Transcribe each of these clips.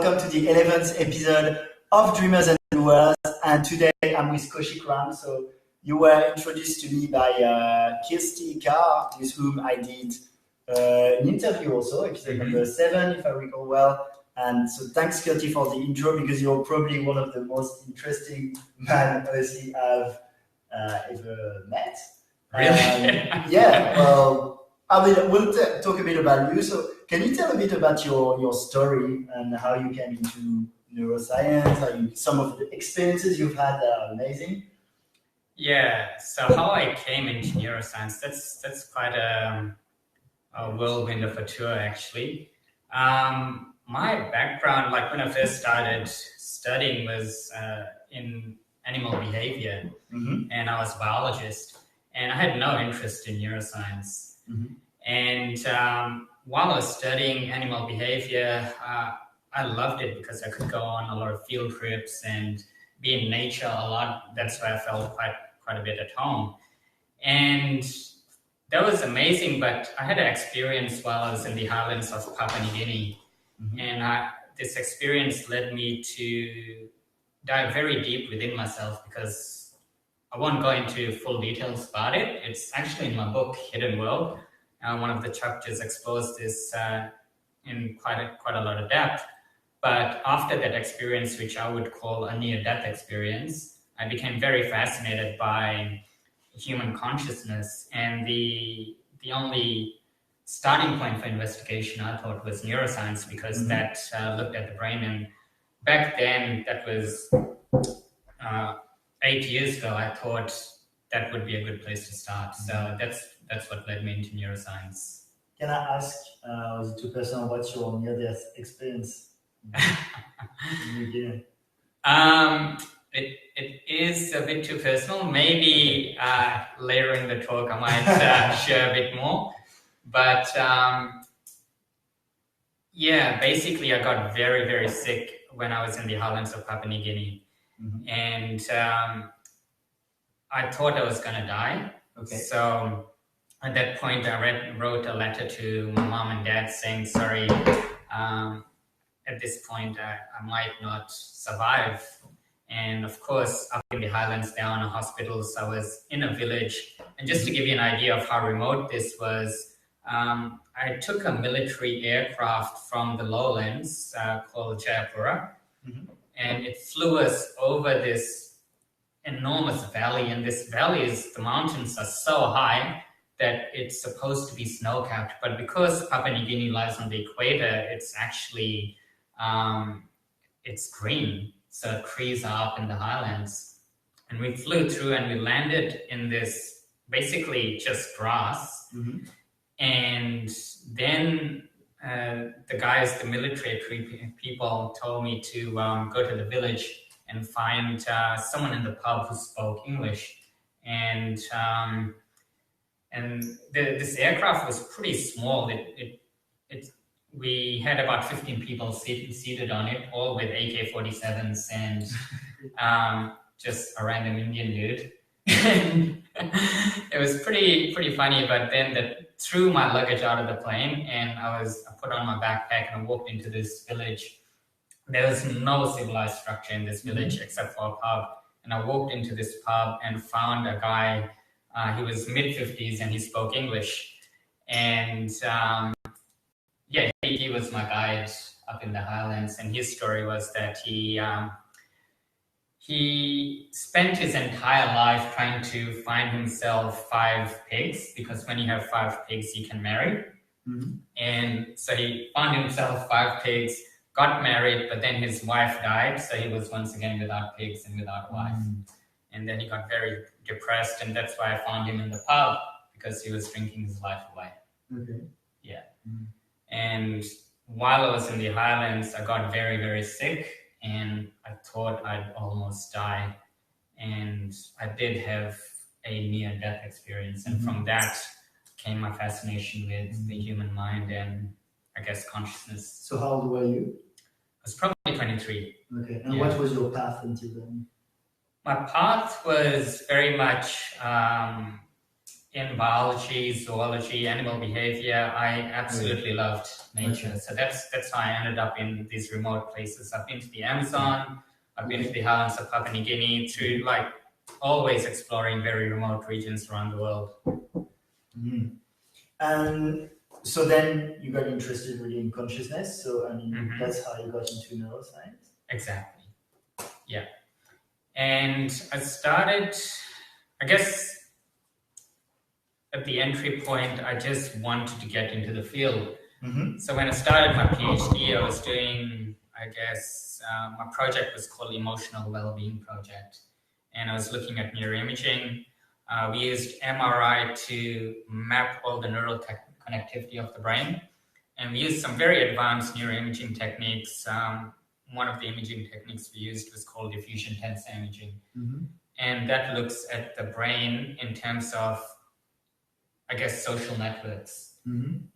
Welcome to the 11th episode of Dreamers and Doers. And today I'm with Kaushik. So you were introduced to me by Kirsty Carr, with whom I did an interview also, episode number 7, if I recall well. And so thanks, Kirsty, for the intro, because you're probably one of the most interesting men, honestly, I've ever met. Really? Well, we'll talk a bit about you. So can you tell a bit about your story and how you came into neuroscience, some of the experiences you've had that are amazing? Yeah, so how I came into neuroscience, that's quite a whirlwind of a tour, actually. My background, like when I first started studying, was in animal behavior, and I was a biologist, and I had no interest in neuroscience. And while I was studying animal behavior, I loved it because I could go on a lot of field trips and be in nature a lot. That's where I felt quite a bit at home. And that was amazing, but I had an experience while I was in the highlands of Papua New Guinea. And this experience led me to dive very deep within myself, because I won't go into full details about it. It's actually in my book, Hidden World. One of the chapters exposed this in quite a lot of depth. But after that experience, which I would call a near-death experience, I became very fascinated by human consciousness. And the only starting point for investigation, I thought, was neuroscience, because that looked at the brain. And back then, that was 8 years ago, I thought that would be a good place to start. So that's what led me into neuroscience. Can I ask, is it too personal, what's your near-death experience? It is a bit too personal. Maybe later in the talk I might share a bit more. But basically I got very, very sick when I was in the highlands of Papua New Guinea. And I thought I was going to die. Okay. So at that point, I wrote a letter to my mom and dad saying, sorry, at this point, I might not survive. And of course, up in the highlands, there are no hospitals. I was in a village. And just to give you an idea of how remote this was, I took a military aircraft from the lowlands called Jayapura, and it flew us over this enormous valley. And this valley the mountains are so high that it's supposed to be snow-capped. But because Papua New Guinea lies on the equator, it's actually, it's green. So trees are up in the highlands. And we flew through and we landed in this basically just grass. And then the military people told me to go to the village and find someone in the pub who spoke English. And this aircraft was pretty small. We had about 15 people seated on it, all with AK-47s and just a random Indian dude. And it was pretty funny. But then that threw my luggage out of the plane, and I put on my backpack and I walked into this village. There was no civilized structure in this village except for a pub. And I walked into this pub and found a guy. He was mid-50s and he spoke English. And he was my guide up in the highlands. And his story was that he spent his entire life trying to find himself 5 pigs, because when you have 5 pigs, you can marry. And so he found himself 5 pigs, got married, but then his wife died. So he was once again without pigs and without a wife. And then he got very depressed, and that's why I found him in the pub, because he was drinking his life away. Okay. Yeah. And while I was in the highlands, I got very, very sick, and I thought I'd almost die. And I did have a near-death experience. And from that came my fascination with the human mind and, I guess, consciousness. So how old were you? I was probably 23. Okay. And what was your path until then? My path was very much in biology, zoology, animal behavior, I absolutely loved nature. Okay. So that's how I ended up in these remote places. I've been to the Amazon, I've been to the highlands of Papua New Guinea, through like always exploring very remote regions around the world. Mm-hmm. And so then you got interested really in consciousness. So I mean, that's how you got into neuroscience. Exactly. Yeah. And I started, I guess, at the entry point, I just wanted to get into the field. So when I started my PhD, I was doing, I guess, my project was called Emotional Wellbeing Project. And I was looking at neuroimaging. We used MRI to map all the neural connectivity of the brain. And we used some very advanced neuroimaging techniques. One of the imaging techniques we used was called diffusion tensor imaging. And that looks at the brain in terms of, I guess, social networks.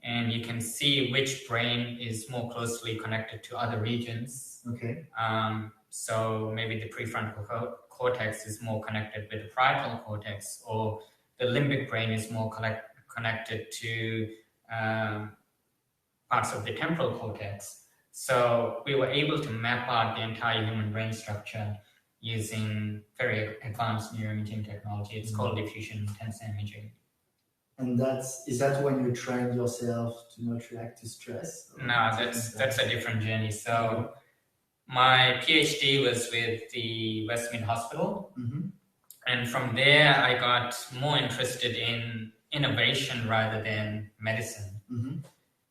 And you can see which brain is more closely connected to other regions. Okay. So maybe the prefrontal cortex is more connected with the parietal cortex, or the limbic brain is more connected to parts of the temporal cortex. So we were able to map out the entire human brain structure using very advanced neuroimaging technology. It's called diffusion tensor imaging. And is that when you trained yourself to not react to stress? No, that's a different journey. So my PhD was with the Westmead Hospital. And from there, I got more interested in innovation rather than medicine.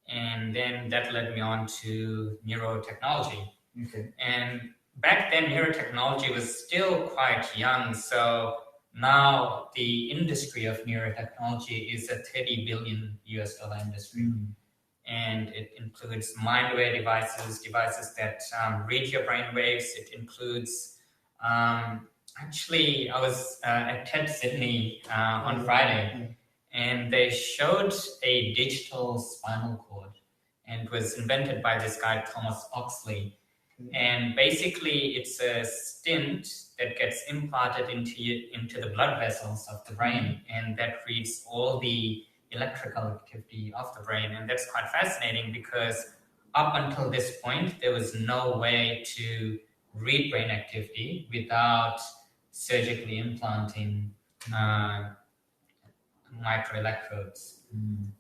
And then that led me on to neurotechnology. Okay. And back then, neurotechnology was still quite young. So now the industry of neurotechnology is a $30 billion industry. And it includes mind-aware devices that read your brain waves. It includes, actually, I was at TED Sydney on Friday, and they showed a digital spinal cord, and it was invented by this guy, Thomas Oxley. And basically, it's a stent that gets implanted into the blood vessels of the brain, and that reads all the electrical activity of the brain. And that's quite fascinating because up until this point, there was no way to read brain activity without surgically implanting microelectrodes.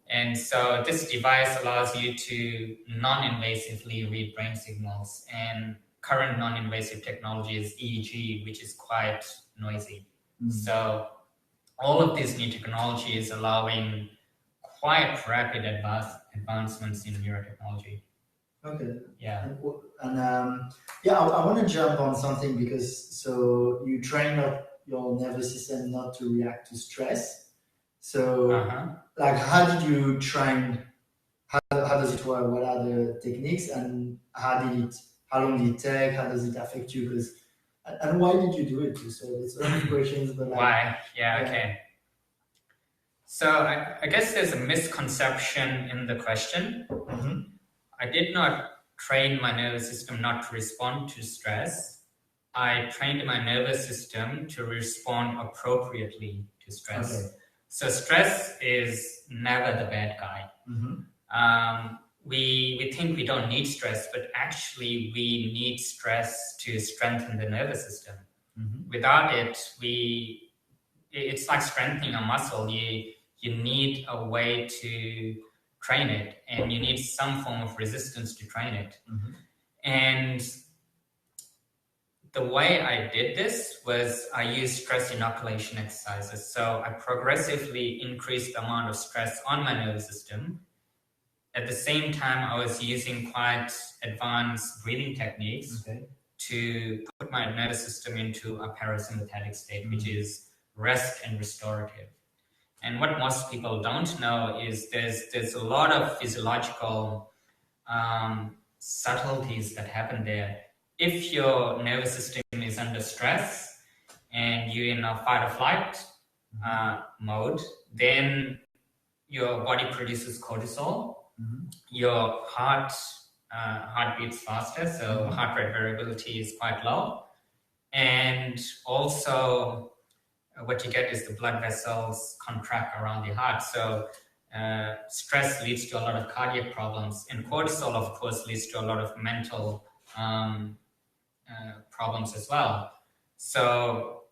And so this device allows you to non-invasively read brain signals, and current non-invasive technology is EEG, which is quite noisy. So all of this new technology is allowing quite rapid advancements in neurotechnology. Okay. Yeah. And I want to jump on something because so you train up your nervous system not to react to stress. So like, how did you train? How does it work? What are the techniques, and how long did it take? How does it affect you? And why did you do it? So it's a lot of questions, but like, why? Yeah. Okay. So I guess there's a misconception in the question. I did not train my nervous system not to respond to stress. I trained my nervous system to respond appropriately to stress. Okay. So stress is never the bad guy. We think we don't need stress, but actually we need stress to strengthen the nervous system. Without it, it's like strengthening a muscle. You need a way to train it, and you need some form of resistance to train it. And the way I did this was I used stress inoculation exercises. So I progressively increased the amount of stress on my nervous system. At the same time, I was using quite advanced breathing techniques to put my nervous system into a parasympathetic state, which is rest and restorative. And what most people don't know is there's a lot of physiological subtleties that happen there. If your nervous system is under stress and you're in a fight or flight mode, then your body produces cortisol. Your heart beats faster, so heart rate variability is quite low. And also what you get is the blood vessels contract around the heart. So stress leads to a lot of cardiac problems, and cortisol, of course, leads to a lot of mental problems as well. So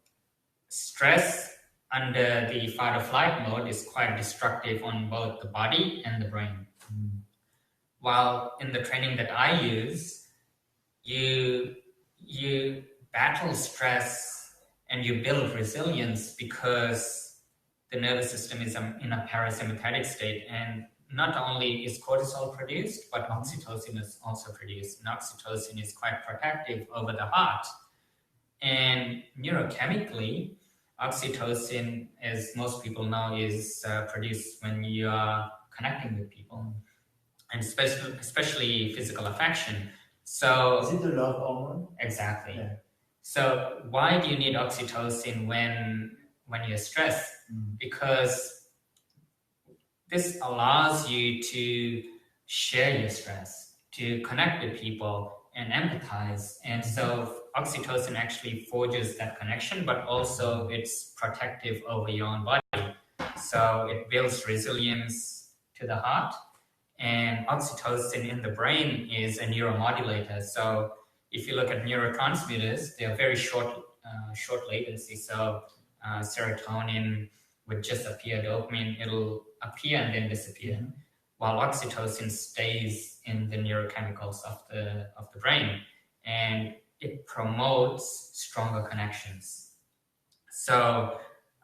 stress under the fight or flight mode is quite destructive on both the body and the brain. While in the training that I use, you battle stress and you build resilience because the nervous system is in a parasympathetic state, and not only is cortisol produced, but oxytocin is also produced. And oxytocin is quite protective over the heart. And neurochemically, oxytocin, as most people know, is produced when you are connecting with people, and especially physical affection. So is it the love hormone? Exactly. Yeah. So why do you need oxytocin when you're stressed? Because this allows you to share your stress, to connect with people and empathize. And so oxytocin actually forges that connection, but also it's protective over your own body. So it builds resilience to the heart. And oxytocin in the brain is a neuromodulator. So if you look at neurotransmitters, they are very short latency. So serotonin would just appear, dopamine, it'll appear and then disappear, while oxytocin stays in the neurochemicals of the brain, and it promotes stronger connections. So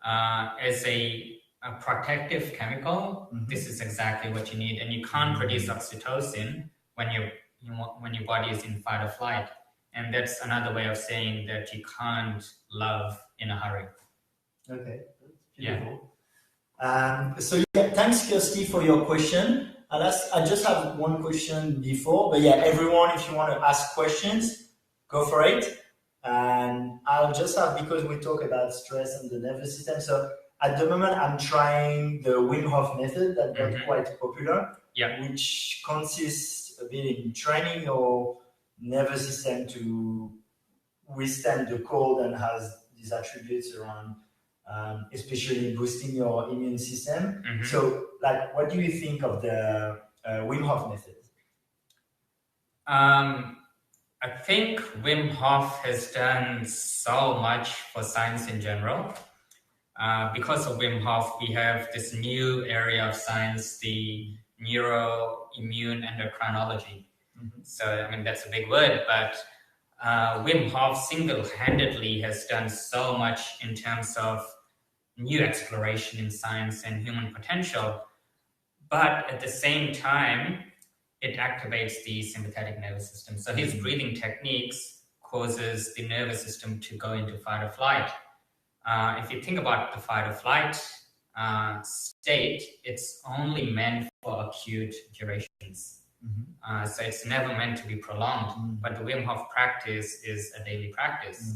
as a protective chemical, this is exactly what you need, and you can't produce oxytocin when your body is in fight or flight, and that's another way of saying that you can't love in a hurry. Okay, beautiful. So thanks, Kirsty, for your question. I just have one question before, but everyone, if you want to ask questions, go for it. And I'll just have, because we talk about stress and the nervous system, so at the moment I'm trying the Wim Hof method that got quite popular, which consists a bit in training your nervous system to withstand the cold and has these attributes around especially boosting your immune system. So, what do you think of the Wim Hof method? I think Wim Hof has done so much for science in general. Because of Wim Hof, we have this new area of science, the neuroimmune endocrinology. So, I mean, that's a big word, but Wim Hof single-handedly has done so much in terms of new exploration in science and human potential. But at the same time, it activates the sympathetic nervous system. So his breathing techniques causes the nervous system to go into fight or flight. If you think about the fight or flight state, it's only meant for acute durations. So it's never meant to be prolonged. But the Wim Hof practice is a daily practice.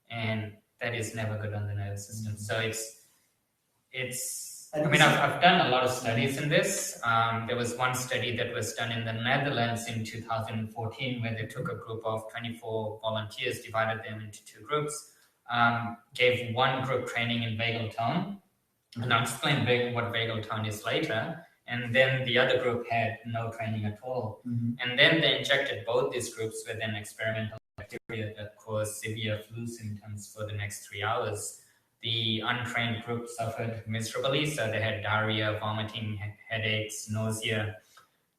And that is never good on the nervous system. So I've done a lot of studies in this. There was one study that was done in the Netherlands in 2014 where they took a group of 24 volunteers, divided them into two groups, gave one group training in vagal tone, and I'll explain what vagal tone is later, and then the other group had no training at all. And then they injected both these groups with an experimental bacteria that caused severe flu symptoms for the next 3 hours. The untrained group suffered miserably, so they had diarrhea, vomiting, headaches, nausea.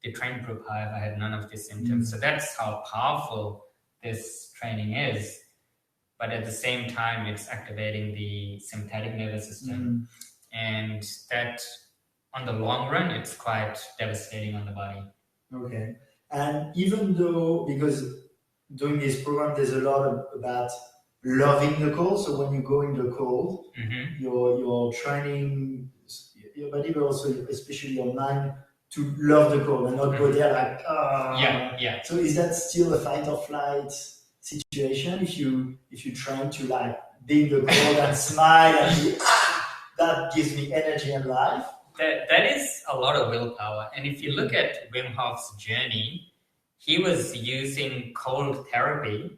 The trained group, however, had none of these symptoms. So that's how powerful this training is. But at the same time, it's activating the sympathetic nervous system. And that, on the long run, it's quite devastating on the body. Okay. And even though, because doing this program, there's a lot about loving the cold. So when you go in the cold, you're training your body, but also especially your mind to love the cold and not go there like, So is that still a fight or flight situation? If you trying to be in the cold and smile and be, that gives me energy and life. That is a lot of willpower. And if you look at Wim Hof's journey, he was using cold therapy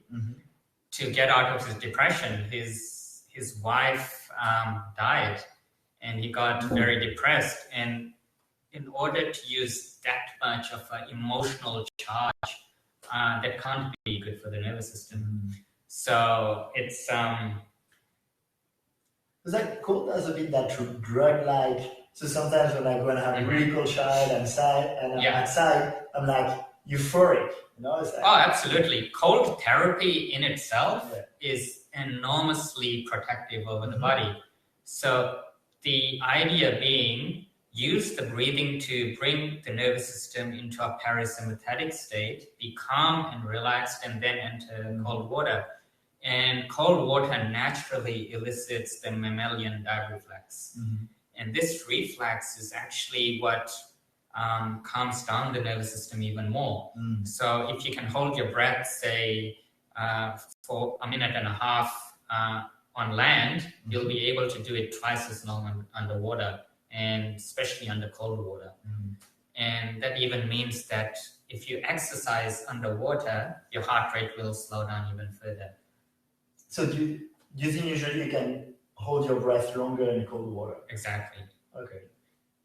to get out of his depression. His his wife died, and he got very depressed. And in order to use that much of an emotional charge, that can't be good for the nervous system. So it's that called as a bit that drug-like. So sometimes when I have a really cool child, I'm sad, and I'm outside, I'm like euphoric. It's like, oh, absolutely. Cold therapy in itself is enormously protective over the body. So the idea being, use the breathing to bring the nervous system into a parasympathetic state, be calm and relaxed, and then enter cold water. And cold water naturally elicits the mammalian dive reflex. And this reflex is actually what calms down the nervous system even more. So if you can hold your breath, say, for a minute and a half on land, you'll be able to do it twice as long underwater, and especially under cold water. And that even means that if you exercise underwater, your heart rate will slow down even further. So do you think usually you can hold your breath longer in cold water? Exactly. Okay.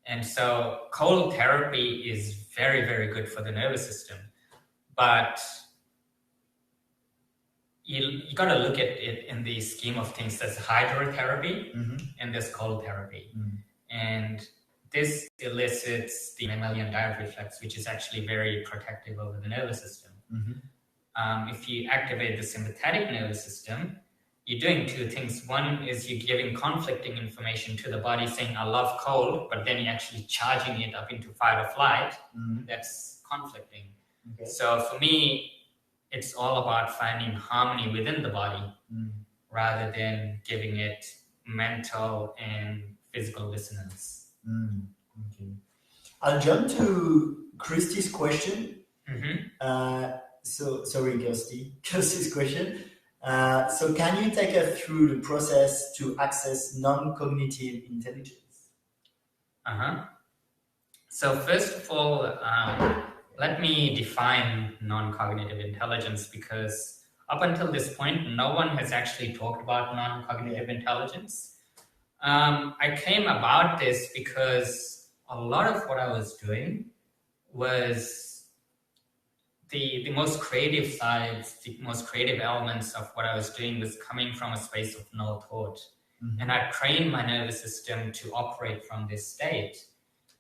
And so cold therapy is very, very good for the nervous system. But you got to look at it in the scheme of things. There's hydrotherapy and there's cold therapy. And this elicits the mammalian dive reflex, which is actually very protective over the nervous system. If you activate the sympathetic nervous system, you're doing two things. One is you're giving conflicting information to the body saying, I love cold, but then you're actually charging it up into fight or flight. That's conflicting. Okay. So for me, it's all about finding harmony within the body rather than giving it mental and physical dissonance. Okay. I'll jump to Christy's question. So sorry, Kirsty's question. So can you take us through the process to access non-cognitive intelligence? So first of all, let me define non-cognitive intelligence, because up until this point, no one has actually talked about non-cognitive intelligence. I came about this because a lot of what I was doing was the most creative sides, the most creative elements of what I was doing was coming from a space of no thought. And I trained my nervous system to operate from this state.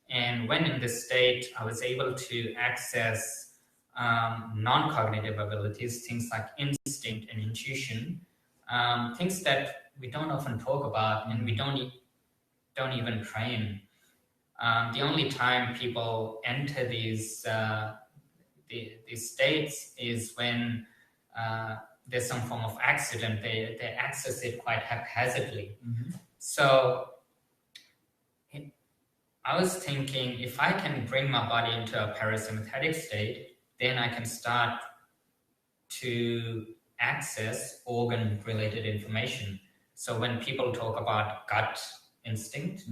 And when in this state, I was able to access non-cognitive abilities, things like instinct and intuition, things that we don't often talk about and we don't even train. The only time people enter these states is when there's some form of accident. They access it quite haphazardly. So I was thinking, if I can bring my body into a parasympathetic state, then I can start to access organ-related information. So when people talk about gut instinct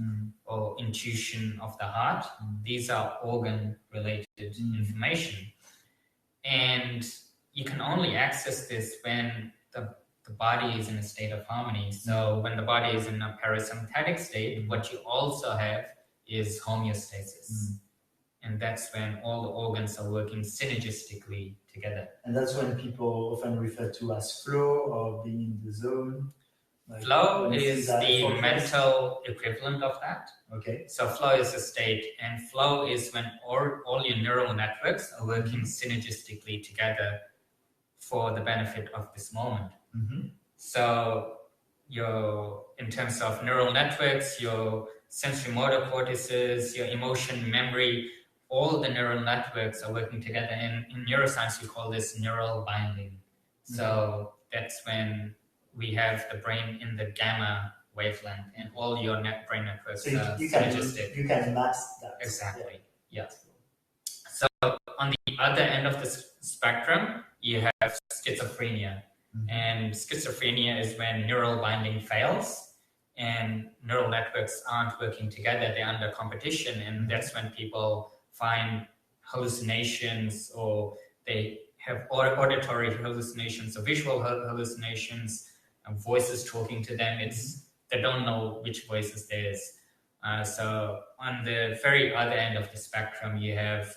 or intuition of the heart, these are organ-related information. And you can only access this when the body is in a state of harmony. So when the body is in a parasympathetic state, what you also have is homeostasis. And that's when all the organs are working synergistically together. And that's when people often refer to as flow or being in the zone. Like flow is the mental equivalent of that. Okay. So flow is a state, and flow is when all your neural networks are working synergistically together for the benefit of this moment. So in terms of neural networks, your sensory motor cortices, your emotion memory, all the neural networks are working together. And in neuroscience, we call this neural binding. So that's when we have the brain in the gamma wavelength and all your brain networks are synergistic. You can mask that. Exactly. Yeah. So on the other end of the spectrum, you have schizophrenia. And schizophrenia is when neural binding fails and neural networks aren't working together, they're under competition. And that's when people find hallucinations, or they have auditory hallucinations or visual hallucinations. voices talking to them. They don't know which voice is theirs. So on the very other end of the spectrum, you have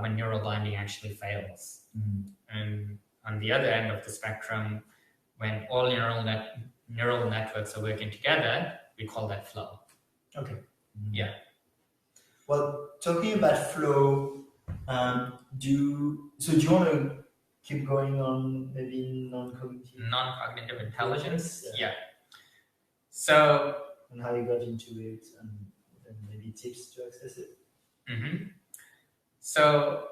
when neural binding actually fails. And on the other end of the spectrum, when all neural networks are working together, we call that flow. Okay. Yeah. Well, talking about flow, do you want to keep going on maybe non-cognitive intelligence? Yeah. So, and how you got into it, and maybe tips to access it. So,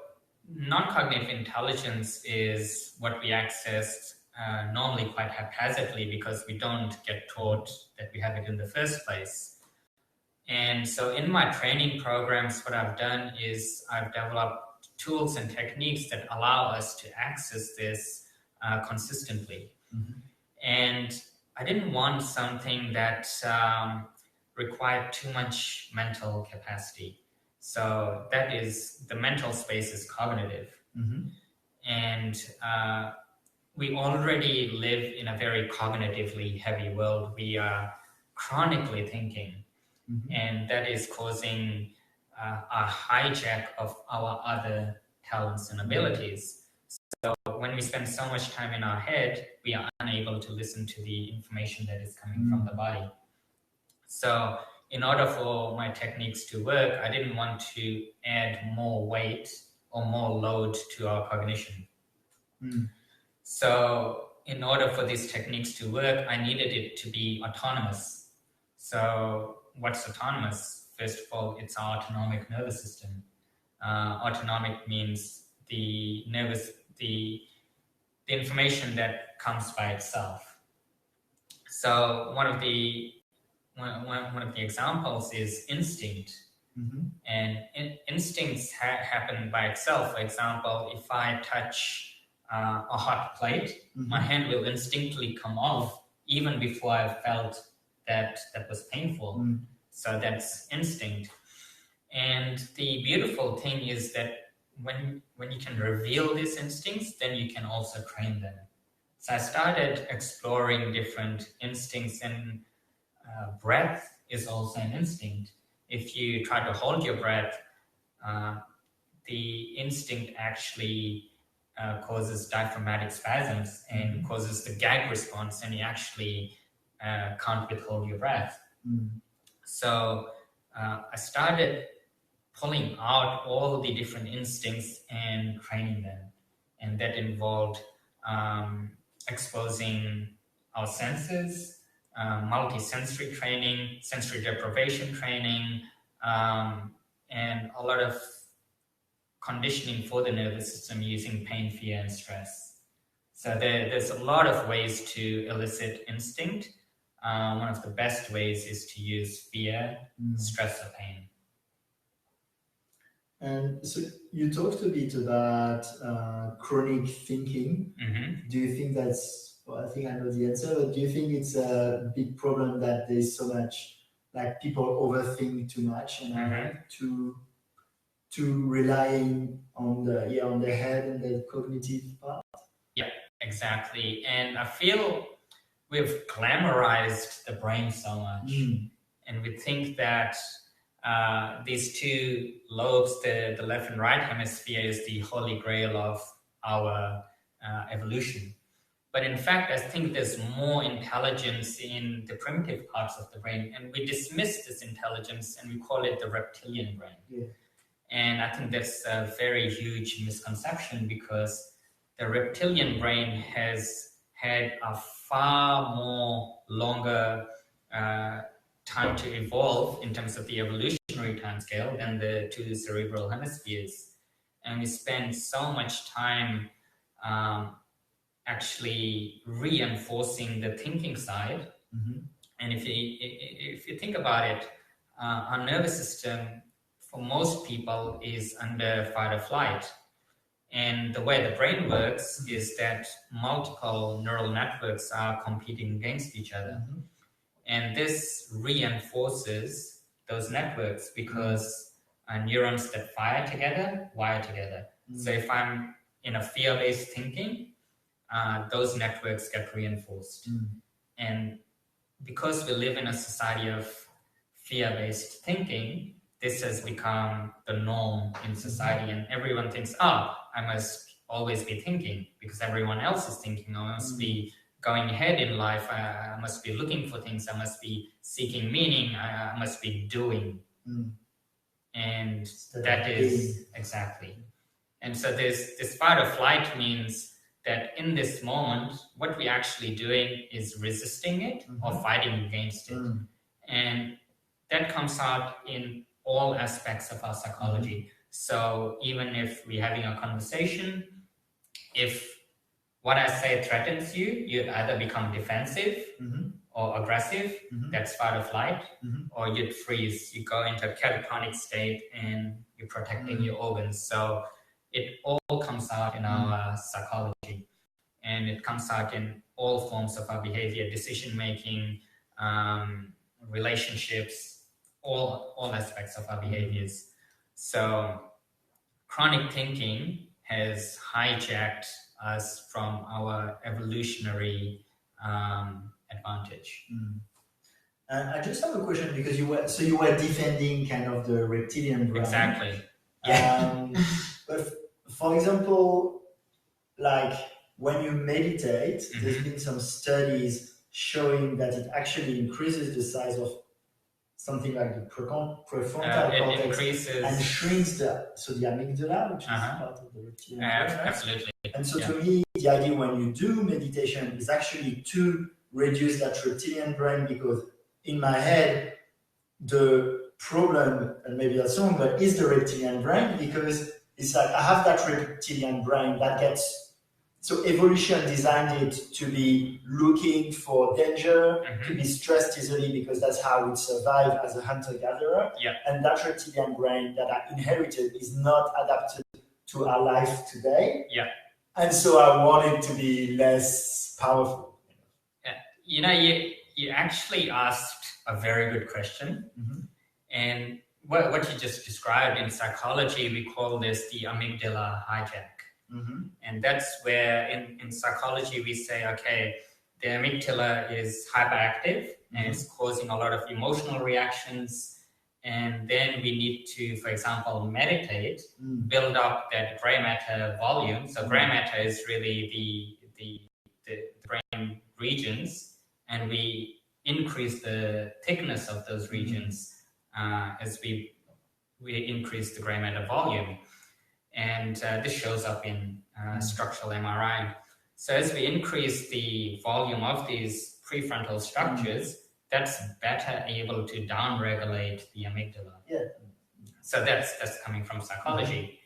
non-cognitive intelligence is what we access normally quite haphazardly because we don't get taught that we have it in the first place. And so in my training programs, what I've done is I've developed tools and techniques that allow us to access this consistently. And I didn't want something that required too much mental capacity. So that is, the mental space is cognitive. And we already live in a very cognitively heavy world. We are chronically thinking. And that is causing a hijack of our other talents and abilities. So when we spend so much time in our head, we are unable to listen to the information that is coming from the body. So in order for my techniques to work, I didn't want to add more weight or more load to our cognition. So in order for these techniques to work, I needed it to be autonomous. So what's autonomous? First of all, it's our autonomic nervous system. Autonomic means the information that comes by itself. So one of the examples is instinct. And instincts happen by itself. For example, if I touch a hot plate, my hand will instinctively come off even before I felt that was painful. So that's instinct. And the beautiful thing is that when you can reveal these instincts, then you can also train them. So I started exploring different instincts, and breath is also an instinct. If you try to hold your breath, the instinct actually causes diaphragmatic spasms and causes the gag response, and you actually can't withhold your breath. So I started pulling out all the different instincts and training them. And that involved exposing our senses, multi-sensory training, sensory deprivation training, and a lot of conditioning for the nervous system using pain, fear, and stress. So there's a lot of ways to elicit instinct. One of the best ways is to use fear, stress, or pain. And so you talked a bit about chronic thinking. Do you think that's, well, I think I know the answer, but do you think it's a big problem that there's so much, like people overthink too much and to relying on the head and the cognitive part? Yeah, exactly. And I feel we've glamorized the brain so much, and we think that these two lobes, the left and right hemisphere, is the holy grail of our evolution. But in fact, I think there's more intelligence in the primitive parts of the brain, and we dismiss this intelligence and we call it the reptilian brain. And I think that's a very huge misconception, because the reptilian brain has had a far more longer time to evolve in terms of the evolutionary timescale than the two cerebral hemispheres. And we spend so much time actually reinforcing the thinking side. And if you think about it, our nervous system for most people is under fight or flight. And the way the brain works is that multiple neural networks are competing against each other. And this reinforces those networks because neurons that fire together, wire together. So if I'm in a fear-based thinking, those networks get reinforced. And because we live in a society of fear-based thinking, this has become the norm in society, and everyone thinks, oh, I must always be thinking because everyone else is thinking. I must be going ahead in life. I must be looking for things. I must be seeking meaning. I must be doing. And that is exactly. And so this fight or flight means that in this moment, what we're actually doing is resisting it or fighting against it. And that comes out in all aspects of our psychology. So even if we're having a conversation, if what I say threatens you, you either become defensive or aggressive, that's fight or flight, or you'd freeze, you go into a catatonic state and you're protecting your organs. So it all comes out in our psychology, and it comes out in all forms of our behavior, decision-making, relationships, all aspects of our behaviors. So chronic thinking has hijacked us from our evolutionary advantage. I just have a question, because you were defending kind of the reptilian brain. Exactly. But for example, like when you meditate, there's been some studies showing that it actually increases the size of something like the prefrontal cortex increases and shrinks the amygdala, which is part of the reptilian brain. Absolutely. And so to me, the idea when you do meditation is actually to reduce that reptilian brain, because in my head, the problem, and maybe that's wrong, but is the reptilian brain, because it's like I have that reptilian brain that gets, so evolution designed it to be looking for danger, to be stressed easily, because that's how it survived as a hunter-gatherer. And that reptilian brain that I inherited is not adapted to our life today. And so I want it to be less powerful. You know, you actually asked a very good question. And what you just described in psychology, we call this the amygdala hijack. And that's where in psychology we say, okay, the amygdala is hyperactive and it's causing a lot of emotional reactions. And then we need to, for example, meditate, build up that gray matter volume. So gray matter is really the brain regions, and we increase the thickness of those regions as we increase the gray matter volume. And this shows up in structural MRI. So as we increase the volume of these prefrontal structures, that's better able to downregulate the amygdala. So that's coming from psychology.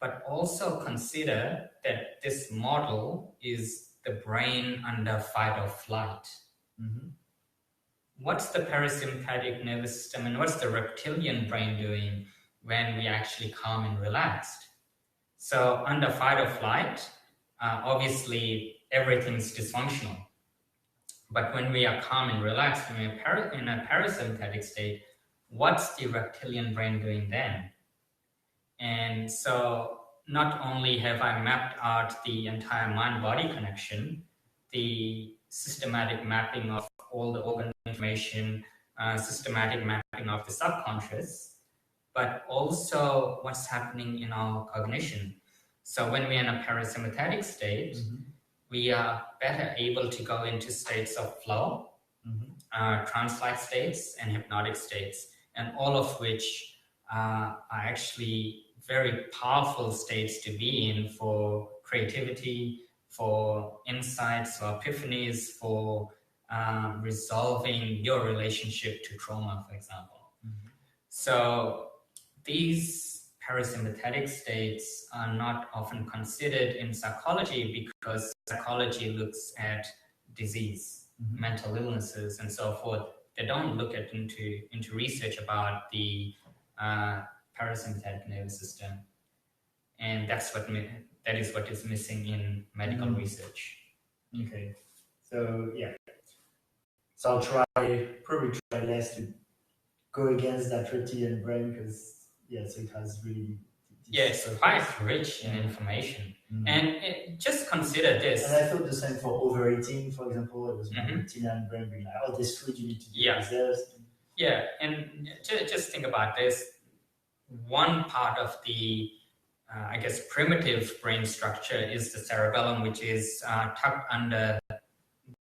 But also consider that this model is the brain under fight or flight. What's the parasympathetic nervous system and what's the reptilian brain doing when we actually calm and relaxed? So under fight or flight, obviously everything's dysfunctional. But when we are calm and relaxed, when we're in a parasympathetic state, what's the reptilian brain doing then? And so not only have I mapped out the entire mind-body connection, the systematic mapping of all the organ information, systematic mapping of the subconscious, but also what's happening in our cognition. So when we're in a parasympathetic state, we are better able to go into states of flow, trance-like states, and hypnotic states, and all of which are actually very powerful states to be in for creativity, for insights, for epiphanies, for resolving your relationship to trauma, for example. So these parasympathetic states are not often considered in psychology because psychology looks at disease, mental illnesses, and so forth. They don't look at into research about the parasympathetic nervous system, and that is what is missing in medical research. Okay, so so I'll probably try less to go against that reptilian brain, because so it has really It's quite rich in information. And just consider this. And I thought the same for overeating, for example. It was my reptilian brain being like, oh, this food you need to do reserves. Yeah, and just think about this. One part of the, I guess, primitive brain structure is the cerebellum, which is tucked under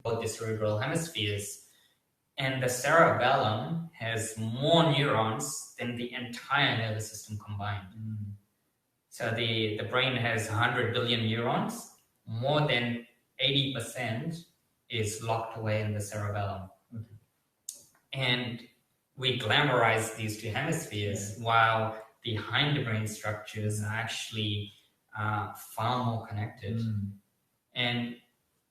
both the cerebral hemispheres. And the cerebellum has more neurons than the entire nervous system combined. So the brain has 100 billion neurons. More than 80% is locked away in the cerebellum. And we glamorize these two hemispheres while the hindbrain structures are actually far more connected. And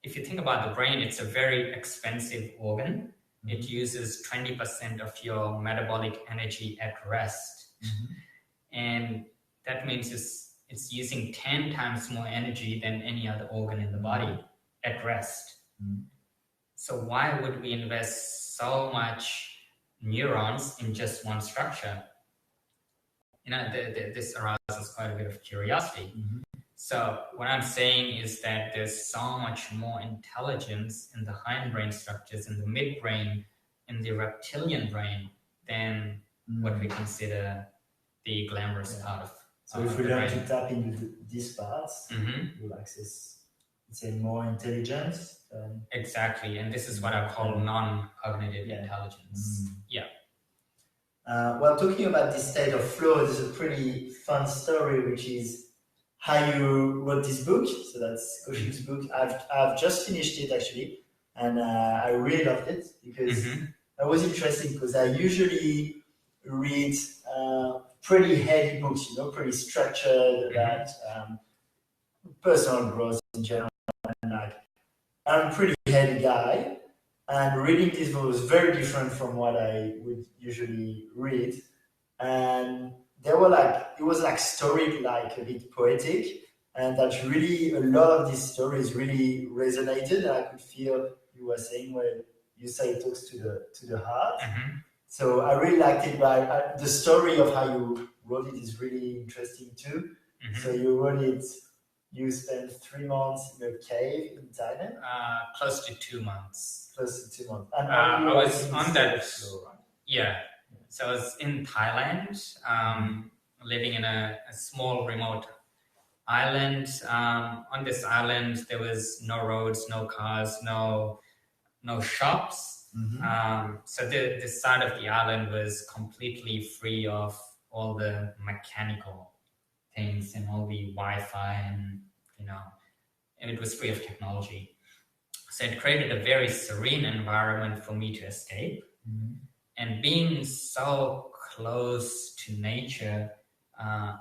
if you think about the brain, it's a very expensive organ. It uses 20% of your metabolic energy at rest. And that means it's using 10 times more energy than any other organ in the body at rest. So why would we invest so much neurons in just one structure? This arouses quite a bit of curiosity. So what I'm saying is that there's so much more intelligence in the hindbrain structures, in the midbrain, in the reptilian brain than what we consider the glamorous part of. So if we learn to tap into these parts, we'll access, let's say, more intelligence. Exactly, and this is what I call non-cognitive intelligence. Well, talking about this state of flow, there's a pretty fun story, which is how you wrote this book. So that's Kaushik's book. I've just finished it actually, and I really loved it because that was interesting because I usually read pretty heavy books, pretty structured about personal growth in general. And I'm a pretty heavy guy, and reading this book was very different from what I would usually read. And it was like story, like a bit poetic, and that really a lot of these stories really resonated. And I could feel you were saying where you say it talks to the heart. So I really liked it. But the story of how you wrote it is really interesting too. So you wrote it. You spent 3 months in a cave in Thailand. Close to 2 months. And I was on that. So I was in Thailand, living in a small remote island. On this island, there was no roads, no cars, no shops. So this side of the island was completely free of all the mechanical things and all the Wi-Fi and it was free of technology. So it created a very serene environment for me to escape. And being so close to nature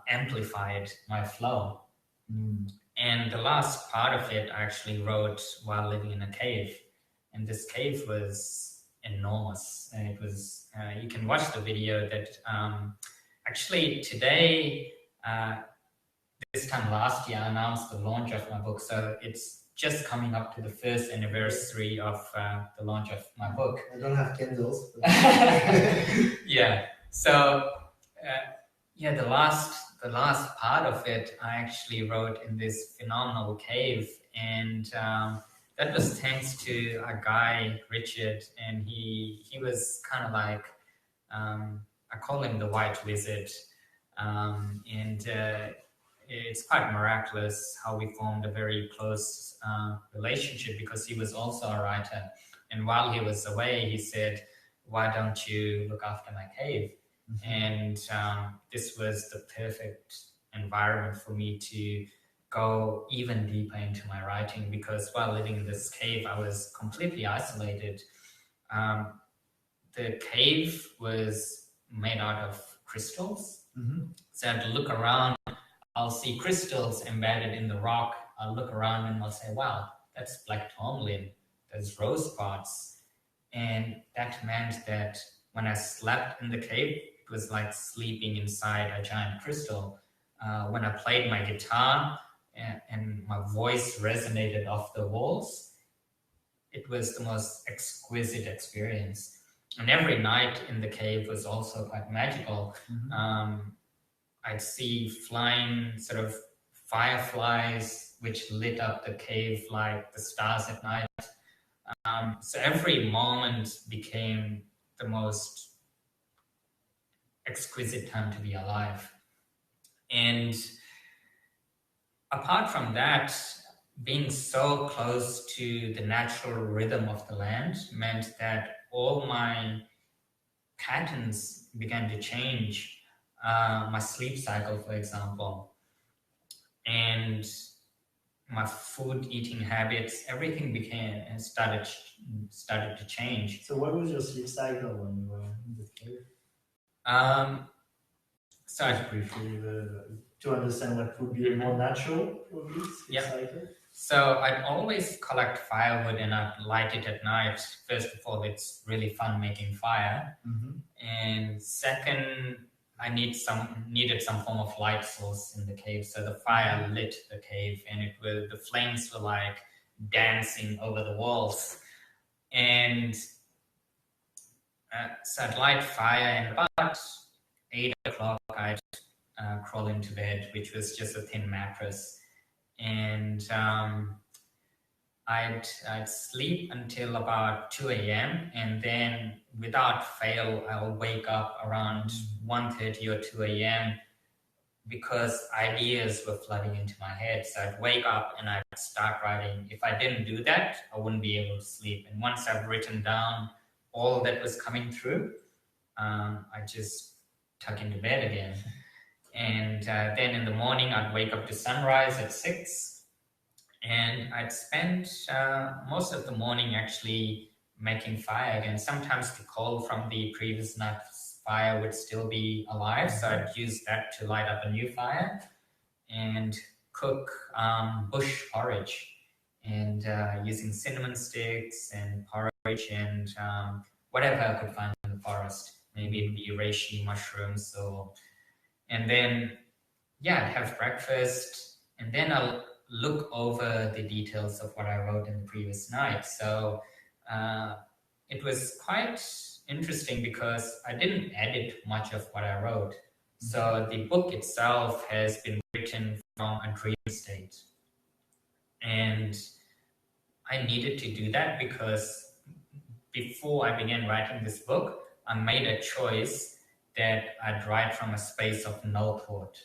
amplified my flow. And the last part of it I actually wrote while living in a cave. And this cave was enormous. And it was, you can watch the video that actually today, this time last year, I announced the launch of my book. So it's just coming up to the first anniversary of the launch of my book. I don't have candles. So the last part of it I actually wrote in this phenomenal cave, and that was thanks to a guy, Richard, and he was kind of like I call him the white wizard, and it's quite miraculous how we formed a very close relationship because he was also a writer. And while he was away, he said, "Why don't you look after my cave?" And this was the perfect environment for me to go even deeper into my writing, because while living in this cave, I was completely isolated. The cave was made out of crystals. So I had to look around. I'll see crystals embedded in the rock. I'll look around and I'll say, wow, that's black tourmaline. There's rose quartz. And that meant that when I slept in the cave, it was like sleeping inside a giant crystal. When I played my guitar and my voice resonated off the walls, it was the most exquisite experience. And every night in the cave was also quite magical. I'd see flying sort of fireflies which lit up the cave like the stars at night. So every moment became the most exquisite time to be alive. And apart from that, being so close to the natural rhythm of the land meant that all my patterns began to change. My sleep cycle, for example, and my food eating habits, everything started to change. So what was your sleep cycle when you were in the cave? So just briefly to understand what would be a more natural sleep cycle. So I'd always collect firewood and I'd light it at night. First of all, it's really fun making fire. And second, I needed some form of light source in the cave. So the fire lit the cave, and the flames were like dancing over the walls. And so I'd light fire, and about 8 o'clock I'd crawl into bed, which was just a thin mattress. And I'd sleep until about 2 a.m. and then without fail, I'll wake up around 1:30 or 2 a.m. because ideas were flooding into my head. So I'd wake up and I'd start writing. If I didn't do that, I wouldn't be able to sleep. And once I've written down all that was coming through, I just tuck into bed again. And then in the morning, I'd wake up to sunrise at 6. And I'd spend most of the morning actually making fire again. Sometimes the coal from the previous night's fire would still be alive, so I'd use that to light up a new fire and cook bush porridge, and using cinnamon sticks and porridge and whatever I could find in the forest. Maybe it'd be reishi mushrooms, and then I'd have breakfast, and then I'll look over the details of what I wrote in the previous night. So it was quite interesting because I didn't edit much of what I wrote. So the book itself has been written from a dream state. And I needed to do that because before I began writing this book, I made a choice that I'd write from a space of no thought.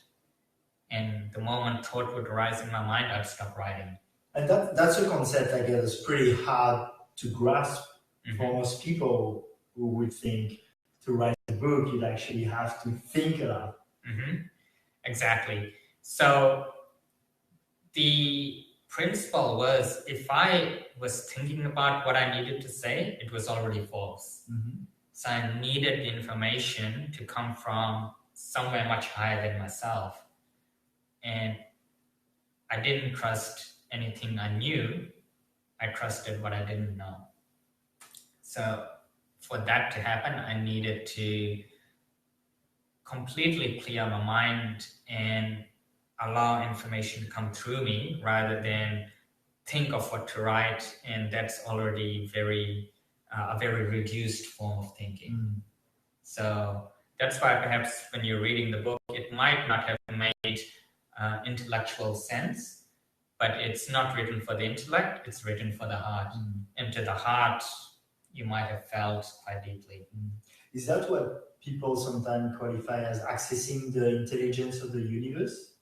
And the moment thought would arise in my mind, I'd stop writing. And that's a concept, I guess, is pretty hard to grasp for most people who would think to write a book, you'd actually have to think a lot. Exactly. So the principle was, if I was thinking about what I needed to say, it was already false. So I needed information to come from somewhere much higher than myself. And I didn't trust anything I knew. I trusted what I didn't know. So for that to happen, I needed to completely clear my mind and allow information to come through me rather than think of what to write. And that's already a very reduced form of thinking. So that's why perhaps when you're reading the book, it might not have made intellectual sense, but it's not written for the intellect, it's written for the heart. And to the heart, you might have felt quite deeply. Is that what people sometimes qualify as accessing the intelligence of the universe?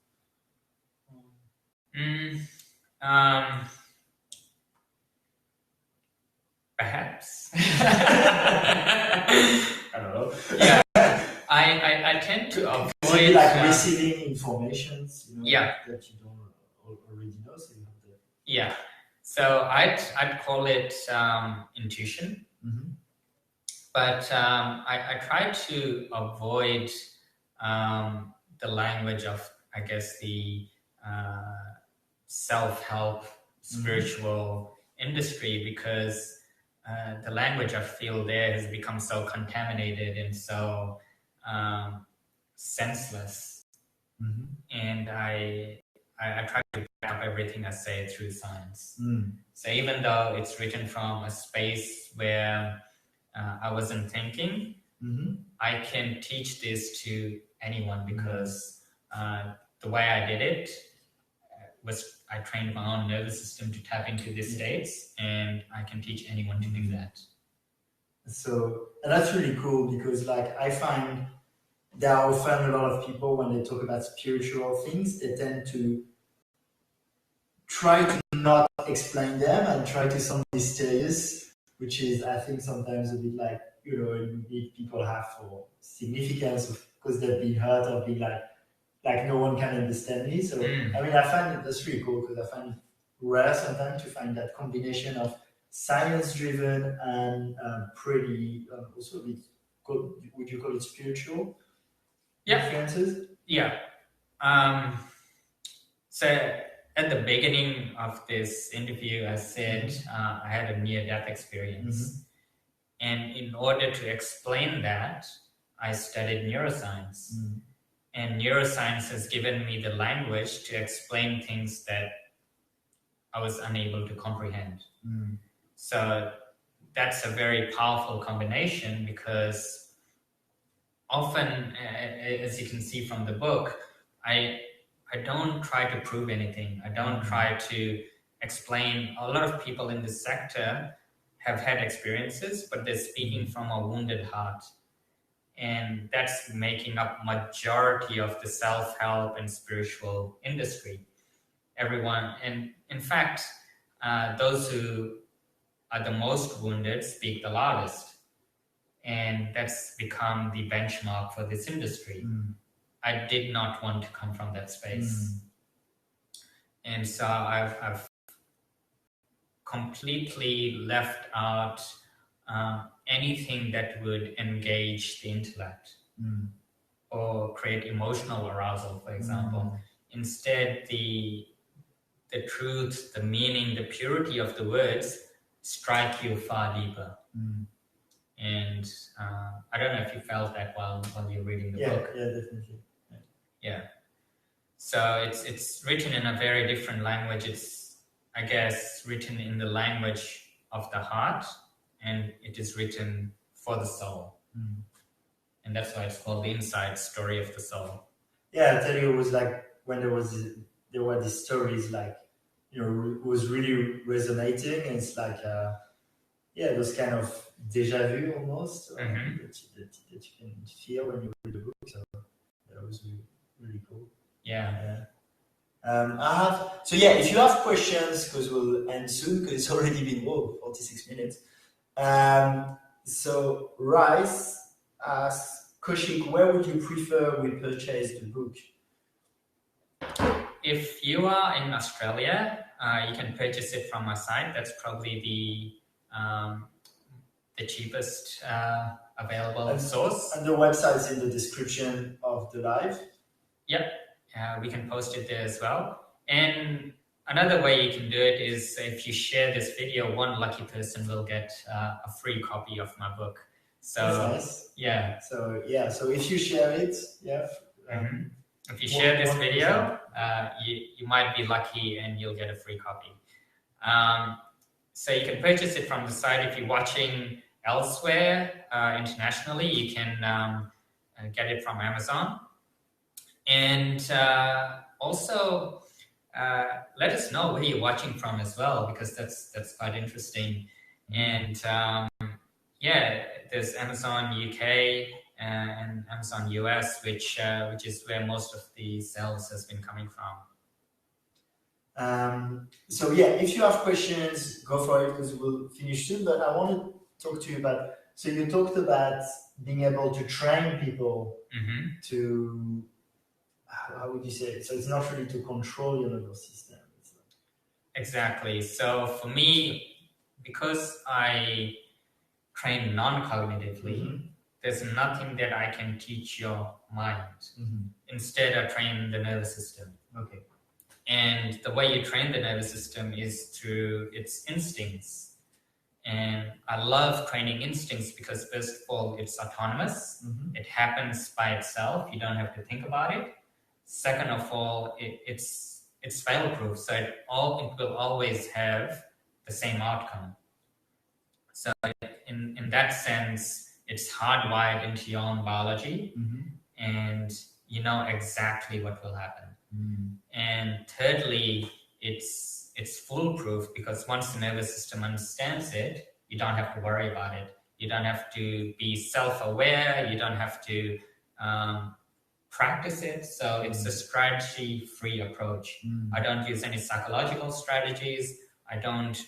Perhaps. I don't know. Yeah. I tend to avoid like receiving information, that you don't already know. So you have the... Yeah. So I'd call it intuition, but I try to avoid the language of, I guess, the self-help spiritual industry, because the language I feel there has become so contaminated and so senseless. And I try to back up everything I say through science. So even though it's written from a space where I wasn't thinking, I can teach this to anyone because the way I did it was I trained my own nervous system to tap into these states, and I can teach anyone to do that. So, and that's really cool because, like, I find there are often a lot of people when they talk about spiritual things, they tend to try to not explain them and try to sound mysterious, which is, I think, sometimes a bit like, you know, a need people have for significance because they've been hurt or been like no one can understand me. So, I mean, I find that's really cool because I find it rare sometimes to find that combination of science-driven and pretty also a bit, would you call it spiritual influences? Yeah. So at the beginning of this interview, I said I had a near-death experience. And in order to explain that, I studied neuroscience. And neuroscience has given me the language to explain things that I was unable to comprehend. So that's a very powerful combination because often, as you can see from the book, I don't try to prove anything. I don't try to explain. A lot of people in this sector have had experiences, but they're speaking from a wounded heart. And that's making up majority of the self-help and spiritual industry. Everyone, and in fact, those who are the most wounded speak the loudest. And that's become the benchmark for this industry. I did not want to come from that space. And so I've completely left out anything that would engage the intellect or create emotional arousal, for example. Instead, the truth, the meaning, the purity of the words strike you far deeper. And I don't know if you felt that while you're reading the book. Yeah, definitely. Yeah. So it's written in a very different language. It's, I guess, written in the language of the heart, and it is written for the soul. And that's why it's called the inside story of the soul. Yeah, I tell you, it was like when there were these stories, like, you know, it was really resonating. And it's like, those kind of deja vu almost that you can feel when you read the book. So that was really cool. Yeah. If you have questions, because we'll end soon, because it's already been 46 minutes. So Rice asks, Kaushik, where would you prefer we purchase the book? If you are in Australia, you can purchase it from our site. That's probably the cheapest available source. And the website is in the description of the live. Yep, we can post it there as well. And another way you can do it is if you share this video, one lucky person will get a free copy of my book. So that's nice. Yeah. So if you share it, if you share this video, you might be lucky and you'll get a free copy. So you can purchase it from the site. If you're watching elsewhere internationally, you can get it from Amazon. And also let us know where you're watching from as well, because that's quite interesting. And there's Amazon UK and Amazon US, which is where most of the sales has been coming from. If you have questions, go for it because we'll finish soon. But I want to talk to you about. So you talked about being able to train people to. How would you say it? So it's not really to control your nervous system. Exactly. So for me, because I train non-cognitively, there's nothing that I can teach your mind. Instead, I train the nervous system. Okay. And the way you train the nervous system is through its instincts. And I love training instincts because, first of all, it's autonomous. It happens by itself. You don't have to think about it. Second of all, it's fail-proof. So it will always have the same outcome. So in that sense, it's hardwired into your own biology. And you know exactly what will happen. And thirdly, it's foolproof, because once the nervous system understands it, you don't have to worry about it. You don't have to be self-aware. You don't have to practice it. So it's a strategy-free approach. I don't use any psychological strategies. I don't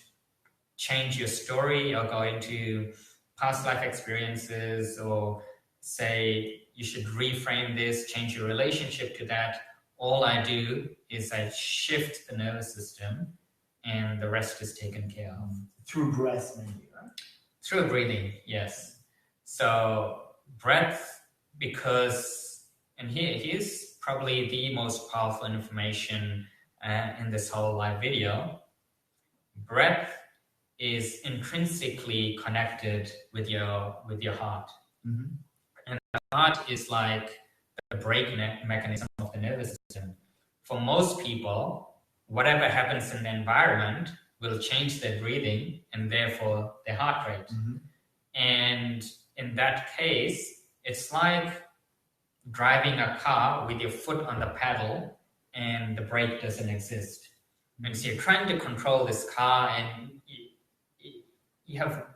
change your story or go into past life experiences or say you should reframe this, change your relationship to that. All I do is I shift the nervous system, and the rest is taken care of. Through breath, maybe, right? Through breathing, yes. So breath, because, and here's probably the most powerful information in this whole live video. Breath is intrinsically connected with your heart. And the heart is like the brake mechanism of the nervous system. For most people, whatever happens in the environment will change their breathing and therefore their heart rate. And in that case, it's like driving a car with your foot on the pedal and the brake doesn't exist. And so you're trying to control this car, and you're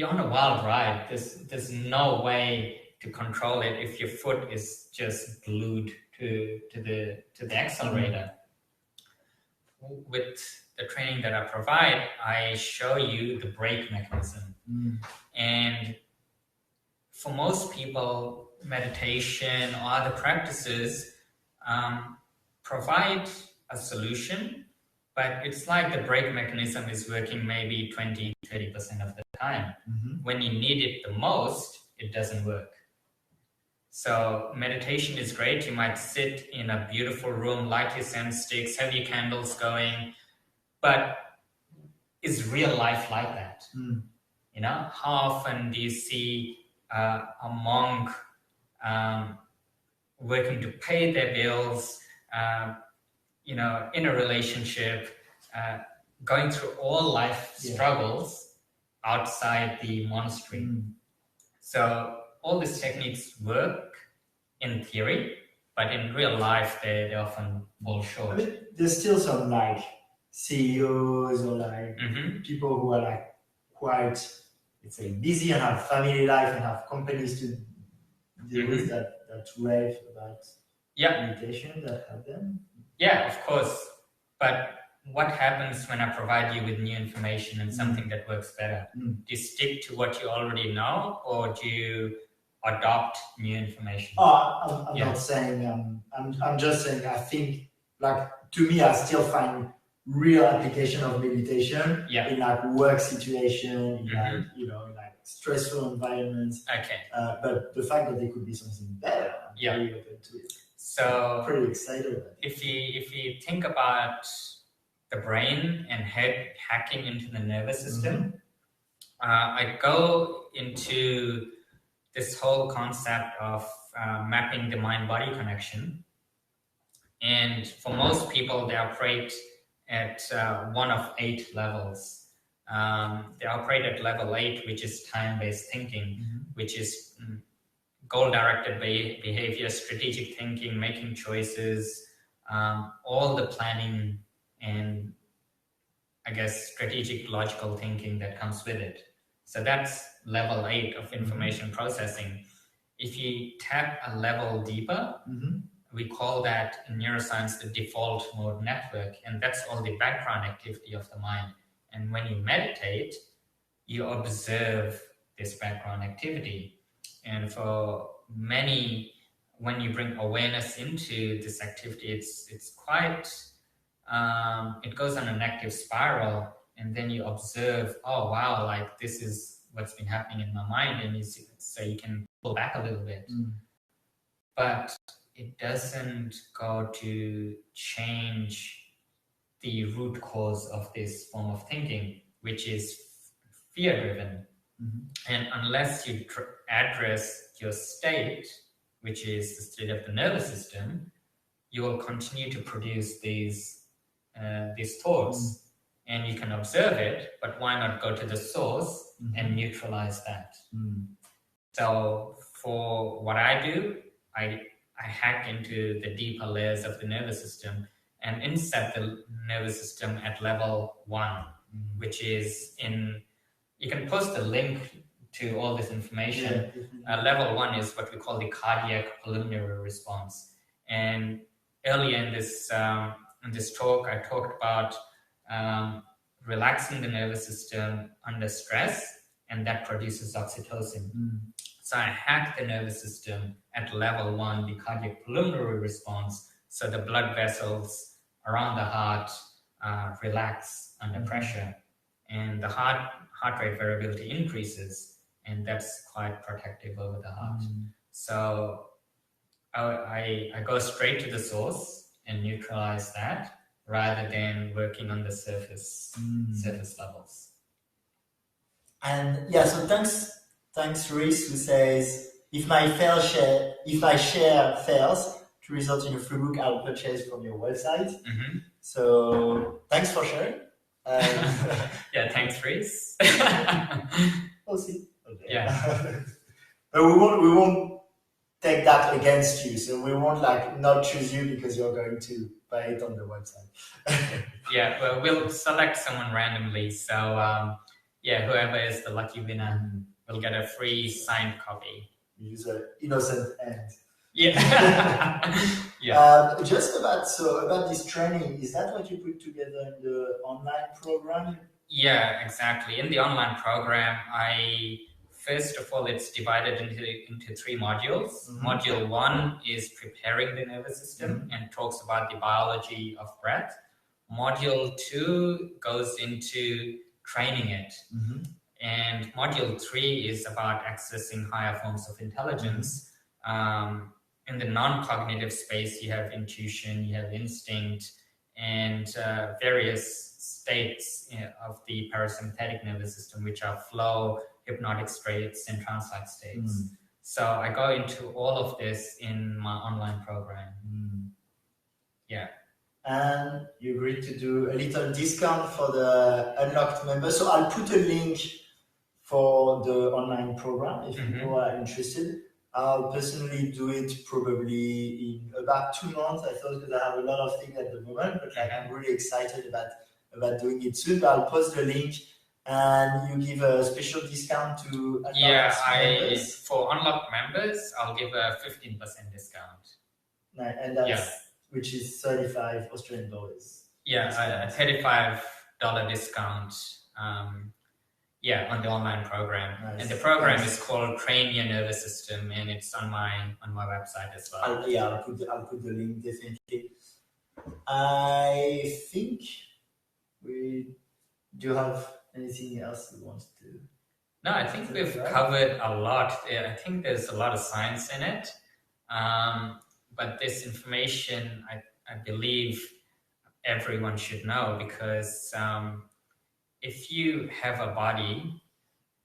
on a wild ride. There's no way to control it if your foot is just glued to the accelerator. With the training that I provide, I show you the brake mechanism. And for most people, meditation or other practices provide a solution, but it's like the brake mechanism is working maybe 20-30% of the time. When you need it the most, it doesn't work. So meditation is great. You might sit in a beautiful room, light your sense sticks, have your candles going, but is real life like that? You know, how often do you see a monk working to pay their bills, you know, in a relationship, going through all life struggles outside the monastery? So all these techniques work in theory, but in real life, they often fall short. I mean, there's still some like CEOs or like people who are like quite, let's say, busy and have family life and have companies to deal with that rave about meditation that help them. Yeah, of course. But what happens when I provide you with new information and something that works better? Do you stick to what you already know, or do you adopt new information? I'm not saying, I'm just saying, I think, like, to me, I still find real application of meditation in like work situation, in like, you know, in like stressful environments. But the fact that there could be something better, I'm very open to it. So I'm pretty excited about it. If you think about the brain and head hacking into the nervous system, I go into this whole concept of mapping the mind-body connection. And for most people, they operate at one of 8 levels. They operate at level 8, which is time-based thinking, which is goal-directed behavior, strategic thinking, making choices, all the planning and, I guess, strategic logical thinking that comes with it. So that's level 8 of information processing. If you tap a level deeper, we call that in neuroscience the default mode network, and that's all the background activity of the mind. And when you meditate, you observe this background activity. And for many, when you bring awareness into this activity, it's quite, it goes on an active spiral, and then you observe, oh wow, like this is what's been happening in my mind, and so you can pull back a little bit. But it doesn't go to change the root cause of this form of thinking, which is fear-driven. And unless you address your state, which is the state of the nervous system, you will continue to produce these thoughts. And you can observe it, but why not go to the source and neutralize that? So for what I do, I hack into the deeper layers of the nervous system and inset the nervous system at level 1, which is you can post a link to all this information. Level 1 is what we call the cardiac preliminary response. And earlier in this talk, I talked about relaxing the nervous system under stress, and that produces oxytocin. So I hack the nervous system at level 1, the cardiac preliminary response, so the blood vessels around the heart relax under pressure, and the heart rate variability increases, and that's quite protective over the heart. So I go straight to the source and neutralize that rather than working on the surface levels. And yeah, so thanks Reese, who says, if my share fails to result in a free book, I'll purchase from your website. So thanks for sharing. Yeah, thanks Reese. We'll see. Okay. Yeah. But we won't take that against you. So we won't not choose you because you're going to buy it on the website. Yeah, well, we'll select someone randomly. So whoever is the lucky winner will get a free signed copy. Use an innocent end. Yeah. Yeah. Just about this training, is that what you put together in the online program? Yeah, exactly. In the online program, first of all, it's divided into 3 modules. Module 1 is preparing the nervous system and talks about the biology of breath. Module 2 goes into training it. And module 3 is about accessing higher forms of intelligence. In the non-cognitive space, you have intuition, you have instinct, and various states of the parasympathetic nervous system, which are flow, hypnotic states, and trance-like states. So I go into all of this in my online program. Yeah. And you agreed to do a little discount for the unlocked members. So I'll put a link for the online program if people are interested. I'll personally do it probably in about 2 months. I thought that I have a lot of things at the moment, but I'm really excited about doing it soon. But I'll post the link, and you give a special discount to unlocked members. For unlocked members, I'll give a 15% discount. And that's which is 35 Australian dollars. Yeah, a $35 discount. On the online program. Nice. And the program is called Train Your Nervous System, and it's on my website as well. I'll put the link definitely. I think we do have anything else we want to do. No, I think we've covered a lot. I think there's a lot of science in it. But this information, I believe everyone should know, because if you have a body,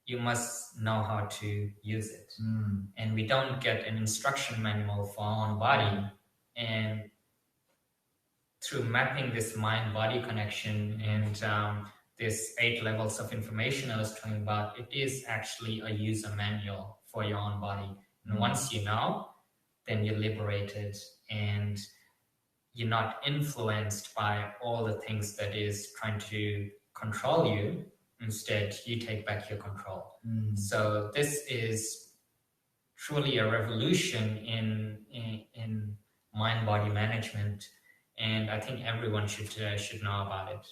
you must know how to use it. And we don't get an instruction manual for our own body. And through mapping this mind-body connection and this 8 levels of information I was talking about, it is actually a user manual for your own body. And once you know, then you're liberated and you're not influenced by all the things that is trying to control you. Instead, you take back your control. So this is truly a revolution in mind-body management, and I think everyone should know about it.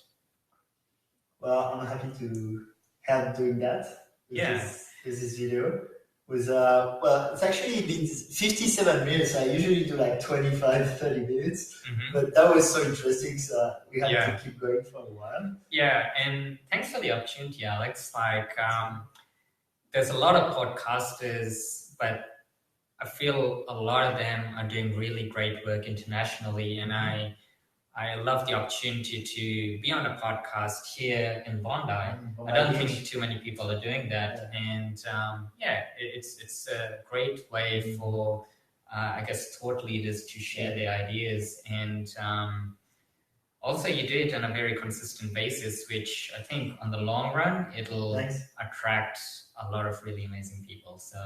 Well, I'm happy to help doing that with this video. It's actually been 57 minutes. I usually do 25, 30 minutes, but that was so interesting, so we had to keep going for a while. Yeah, and thanks for the opportunity, Alex. There's a lot of podcasters, but I feel a lot of them are doing really great work internationally, and I love the opportunity to be on a podcast here in Bondi. I don't think too many people are doing that. And it's a great way for, thought leaders to share their ideas. And also you do it on a very consistent basis, which I think on the long run, it'll attract a lot of really amazing people. So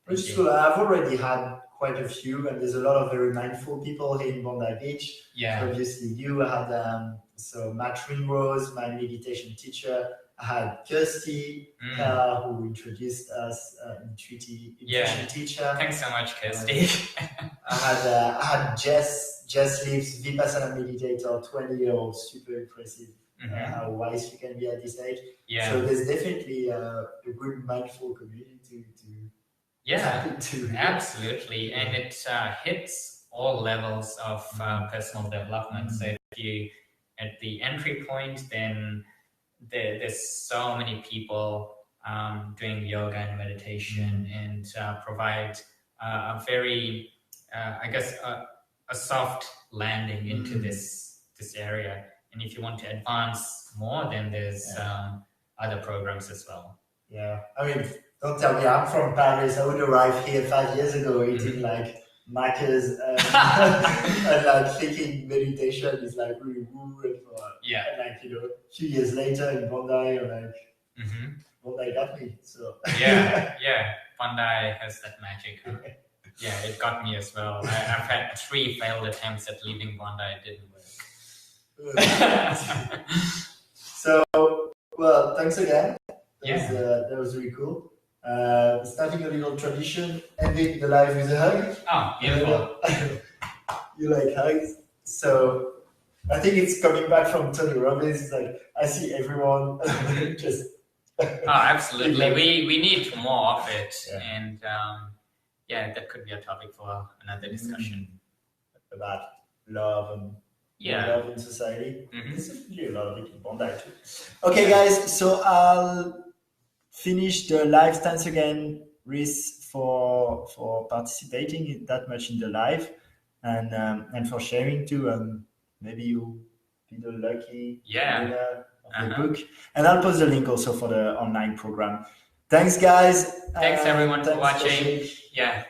Which is cool. I've already had quite a few, and there's a lot of very mindful people here in Bondi Beach. Yeah. So obviously, you had so Matt Ringrose, my meditation teacher. I had Kirsty, who introduced us, intuition teacher. Thanks so much, Kirsty. I had Jess Lips, Vipassana meditator, 20-year-old, super impressive. How wise you can be at this age. Yeah. So there's definitely a good mindful community to absolutely, and it hits all levels of personal development. So if you at the entry point, then there's so many people doing yoga and meditation and provide a very a soft landing into this area. And if you want to advance more, then there's other programs as well. Yeah, I mean, don't tell me I'm from Paris. I would arrive here 5 years ago eating like macas and like thinking meditation is like really woo and and like, you know, a few years later in Bondi, I'm like, Bondi got me. So Bondi has that magic. Huh? Yeah, it got me as well. I've had 3 failed attempts at leaving Bondi. It didn't work. So, well, thanks again. That was really cool. Starting a little tradition, ending the live with a hug. Oh, beautiful. You like hugs. So I think it's coming back from Tony Robbins. It's like, I see everyone just... absolutely. We need more of it. Yeah. And that could be a topic for another discussion. About love and love in society. There's really a lot of it in Bondi too. Okay, guys, so I'll finish the live. Thanks again, Rhys, for participating that much in the live and for sharing too. Maybe you'll be the lucky winner of the book. And I'll post the link also for the online program. Thanks, guys. Thanks everyone for watching. Yeah.